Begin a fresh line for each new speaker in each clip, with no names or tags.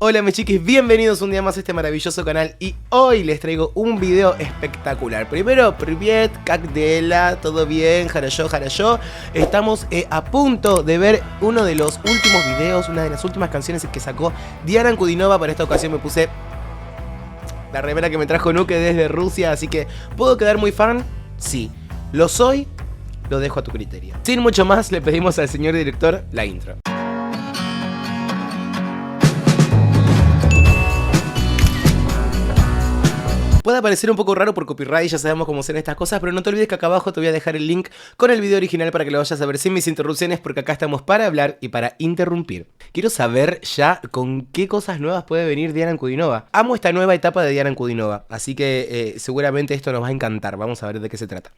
Hola mis chiquis, bienvenidos un día más a este maravilloso canal y hoy les traigo un video espectacular. Primero, privet, kakdela, todo bien, jarayó. Estamos a punto de ver uno de los últimos videos, una de las últimas canciones que sacó Diana Ankudinova. Para esta ocasión me puse la remera que me trajo Nuke desde Rusia, así que ¿puedo quedar muy fan? Sí, lo soy, lo dejo a tu criterio. Sin mucho más, le pedimos al señor director la intro. Puede parecer un poco raro por copyright, ya sabemos cómo son estas cosas, pero no te olvides que acá abajo te voy a dejar el link con el video original para que lo vayas a ver sin mis interrupciones, porque acá estamos para hablar y para interrumpir. Quiero saber ya con qué cosas nuevas puede venir Diana Ankudinova. Amo esta nueva etapa de Diana Ankudinova, así que seguramente esto nos va a encantar. Vamos a ver de qué se trata.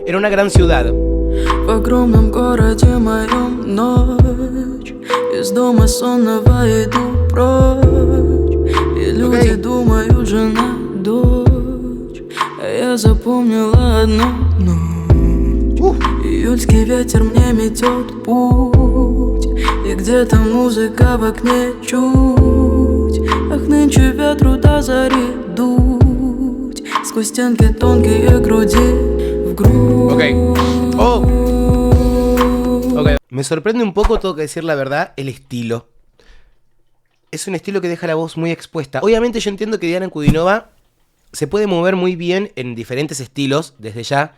Era una gran ciudad.
В огромном городе моем ночь. Из дома сонного иду прочь. И люди думают, жена, дочь. А я запомнила одну ночь. Июльский ветер мне метет путь. И где-то музыка в окне чуть. Ах, нынче ветру до зари дуть. Сквозь стенки тонкие груди.
Me sorprende un poco, tengo que decir la verdad, el estilo. Es un estilo que deja la voz muy expuesta. Obviamente yo entiendo que Diana Ankudinova se puede mover muy bien en diferentes estilos, desde ya,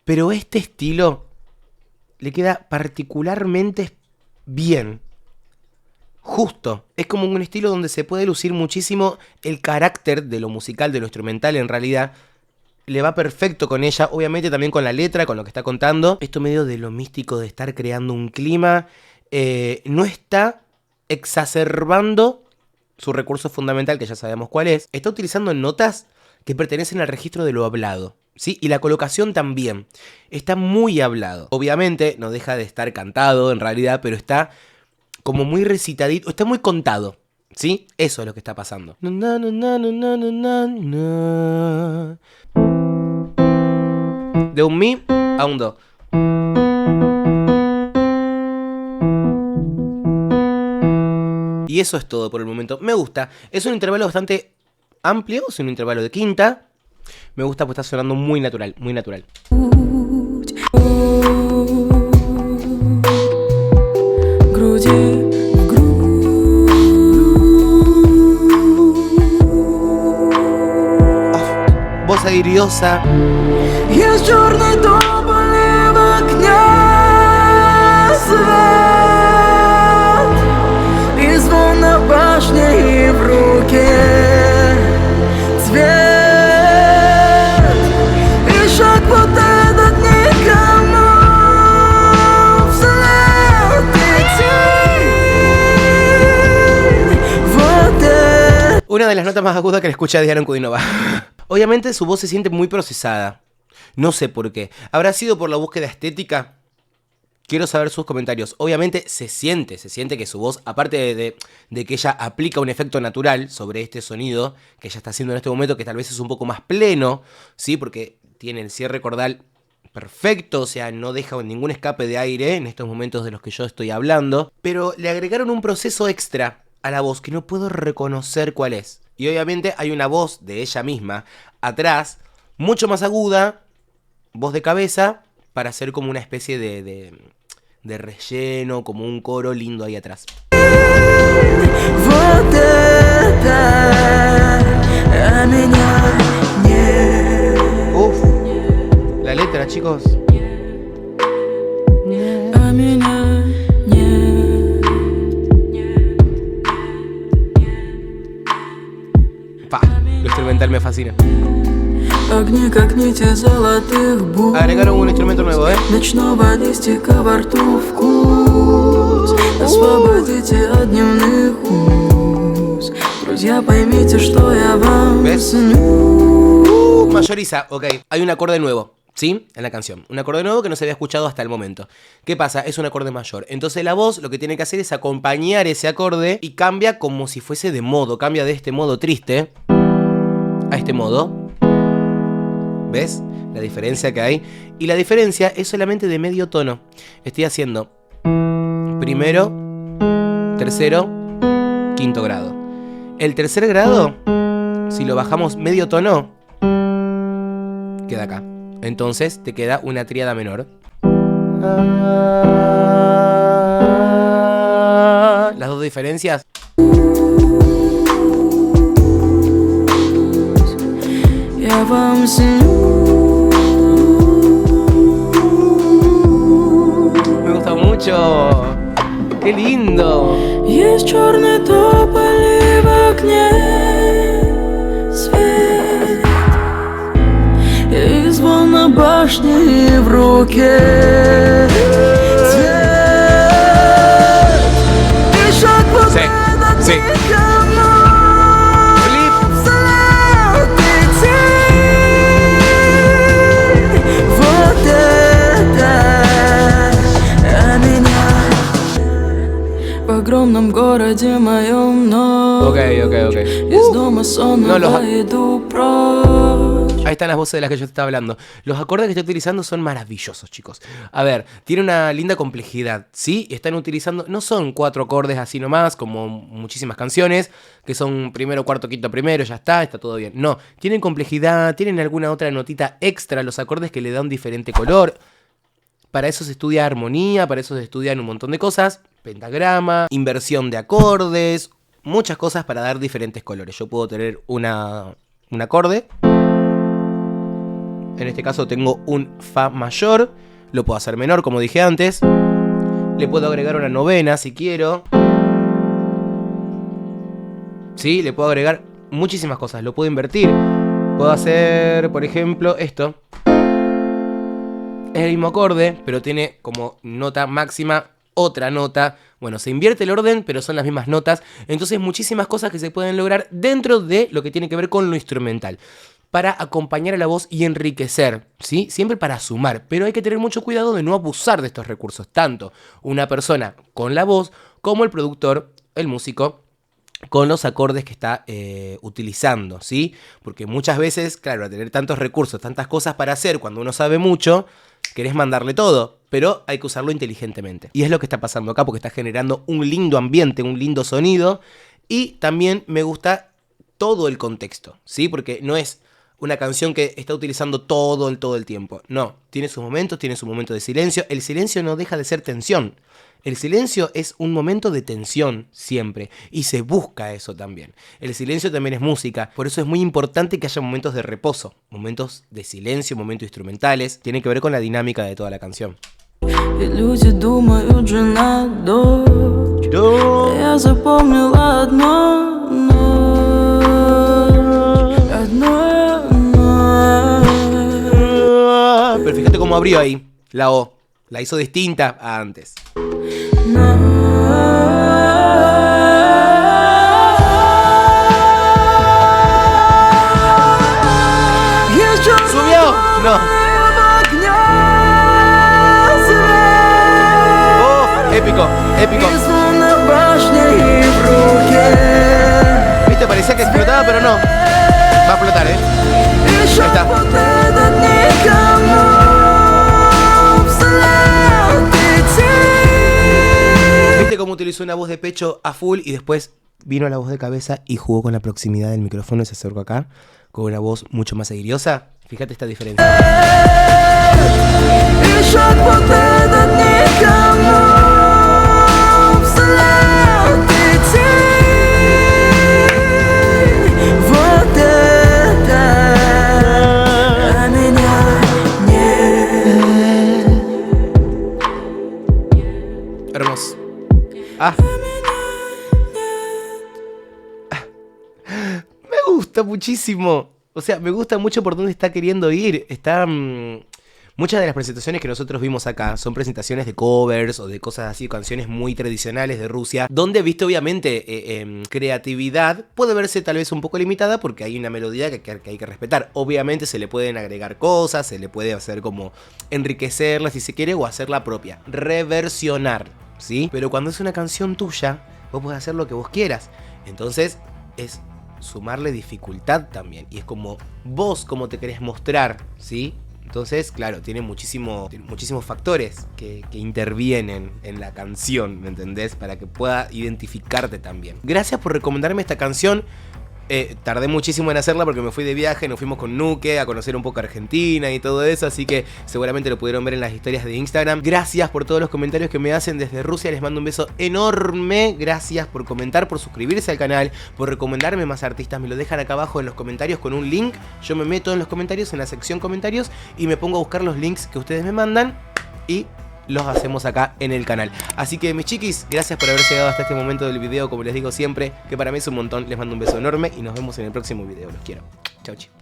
pero este estilo le queda particularmente bien. Justo. Es como un estilo donde se puede lucir muchísimo el carácter de lo musical, de lo instrumental en realidad. Le va perfecto con ella, obviamente también con la letra, con lo que está contando. Esto medio de lo místico de estar creando un clima. No está exacerbando su recurso fundamental, que ya sabemos cuál es. Está utilizando notas que pertenecen al registro de lo hablado, ¿sí? Y la colocación también. Está muy hablado. Obviamente no deja de estar cantado en realidad, pero está como muy recitadito, está muy contado, ¿sí? Eso es lo que está pasando. De un mi a un do. Y eso es todo por el momento. Me gusta. Es un intervalo bastante amplio. Es un intervalo de quinta. Me gusta porque está sonando muy natural. Muy natural. Voz airiosa.
Есть черный тополей в окне свет. И звон на башне, и в руке цвет. И шаг вот этот никому вслед идти. Вот это.
Una de las notas más agudas que le escuché a Diana Ankudinova. Obviamente su voz se siente muy procesada. No sé por qué. ¿Habrá sido por la búsqueda estética? Quiero saber sus comentarios. Obviamente se siente que su voz, aparte de que ella aplica un efecto natural sobre este sonido que ella está haciendo en este momento, que tal vez es un poco más pleno, ¿sí? Porque tiene el cierre cordal perfecto, o sea, no deja ningún escape de aire en estos momentos de los que yo estoy hablando. Pero le agregaron un proceso extra a la voz que no puedo reconocer cuál es. Y obviamente hay una voz de ella misma atrás, mucho más aguda, voz de cabeza, para hacer como una especie de relleno, como un coro lindo ahí atrás. Uf, la letra, chicos. Lo instrumental me fascina. Agregaron un instrumento nuevo,
Ночного листика во рту вкус. Освободите от дневных уз. Друзья, поймите, что я вам сню.
Mayoriza, ok. Hay un acorde nuevo, ¿sí? En la canción. Un acorde nuevo que no se había escuchado hasta el momento. ¿Qué pasa? Es un acorde mayor. Entonces la voz lo que tiene que hacer es acompañar ese acorde y cambia como si fuese de modo. Cambia de este modo triste a este modo. ¿Ves? La diferencia que hay. Y la diferencia es solamente de medio tono. Estoy haciendo primero tercero, quinto grado. El tercer grado, si lo bajamos medio tono, queda acá. Entonces te queda una tríada menor. Las dos diferencias.
Я вам сню.
Me gusta mucho. ¡Qué lindo!
Есть черный тополь в окне свет, и звон на башне в руке цвет. И шаг вот этот
sí.
никому
Flip.
вслед идти. Вот это а меня в огромном городе моем, но
Ok.
из дома сонного иду прочь.
Ahí están las voces de las que yo te estaba hablando. Los acordes que estoy utilizando son maravillosos, chicos. A ver, tiene una linda complejidad, ¿sí? Están utilizando, no son 4 acordes así nomás, como muchísimas canciones, que son primero, cuarto, quinto, primero, ya está todo bien. No, tienen complejidad, tienen alguna otra notita extra, los acordes que le dan un diferente color. Para eso se estudia armonía, para eso se estudian un montón de cosas. Pentagrama, inversión de acordes, muchas cosas para dar diferentes colores. Yo puedo tener un acorde. En este caso tengo un Fa mayor. Lo puedo hacer menor, como dije antes. Le puedo agregar una novena si quiero. Sí, le puedo agregar muchísimas cosas. Lo puedo invertir. Puedo hacer, por ejemplo, esto. Es el mismo acorde, pero tiene como nota máxima otra nota. Bueno, se invierte el orden, pero son las mismas notas. Entonces muchísimas cosas que se pueden lograr dentro de lo que tiene que ver con lo instrumental, para acompañar a la voz y enriquecer, ¿sí? Siempre para sumar, pero hay que tener mucho cuidado de no abusar de estos recursos, tanto una persona con la voz como el productor, el músico, con los acordes que está utilizando, ¿sí? Porque muchas veces, claro, al tener tantos recursos, tantas cosas para hacer, cuando uno sabe mucho, querés mandarle todo, pero hay que usarlo inteligentemente. Y es lo que está pasando acá, porque está generando un lindo ambiente, un lindo sonido, y también me gusta todo el contexto, ¿sí? Porque no es una canción que está utilizando todo el tiempo. No, tiene sus momentos, tiene su momento de silencio. El silencio no deja de ser tensión. El silencio es un momento de tensión siempre, y se busca eso también. El silencio también es música, por eso es muy importante que haya momentos de reposo, momentos de silencio, momentos instrumentales. Tiene que ver con la dinámica de toda la canción.
И люди думают, жена, дочь. Я запомнила
Pero fíjate cómo abrió ahí la O. La hizo distinta a antes. ¿Subió? No. Oh, épico. Viste, parecía que explotaba, pero no. Va a explotar, ¿eh? Ahí está. ¿Viste cómo utilizó una voz de pecho a full y después vino la voz de cabeza y jugó con la proximidad del micrófono y se acercó acá con una voz mucho más airiosa? Fíjate esta diferencia. Hermoso. Me gusta muchísimo. O sea, me gusta mucho por dónde está queriendo ir. Muchas de las presentaciones que nosotros vimos acá son presentaciones de covers o de cosas así, canciones muy tradicionales de Rusia, donde, viste, obviamente, creatividad puede verse tal vez un poco limitada porque hay una melodía que hay que respetar. Obviamente se le pueden agregar cosas, se le puede hacer como enriquecerla si se quiere o hacerla propia, reversionar, ¿sí? Pero cuando es una canción tuya, vos podés hacer lo que vos quieras. Entonces es sumarle dificultad también. Y es como vos, como te querés mostrar, ¿sí? Entonces, claro, tiene muchísimos factores que intervienen en la canción, ¿me entendés? Para que pueda identificarte también. Gracias por recomendarme esta canción. Tardé muchísimo en hacerla porque me fui de viaje, nos fuimos con Nuke a conocer un poco Argentina y todo eso, así que seguramente lo pudieron ver en las historias de Instagram. Gracias por todos los comentarios que me hacen desde Rusia, les mando un beso enorme. Gracias por comentar, por suscribirse al canal, por recomendarme más artistas. Me lo dejan acá abajo en los comentarios con un link. Yo me meto en los comentarios, en la sección comentarios, y me pongo a buscar los links que ustedes me mandan y los hacemos acá en el canal. Así que mis chiquis, gracias por haber llegado hasta este momento del video, como les digo siempre, que para mí es un montón. Les mando un beso enorme y nos vemos en el próximo video. Los quiero. Chau, chau.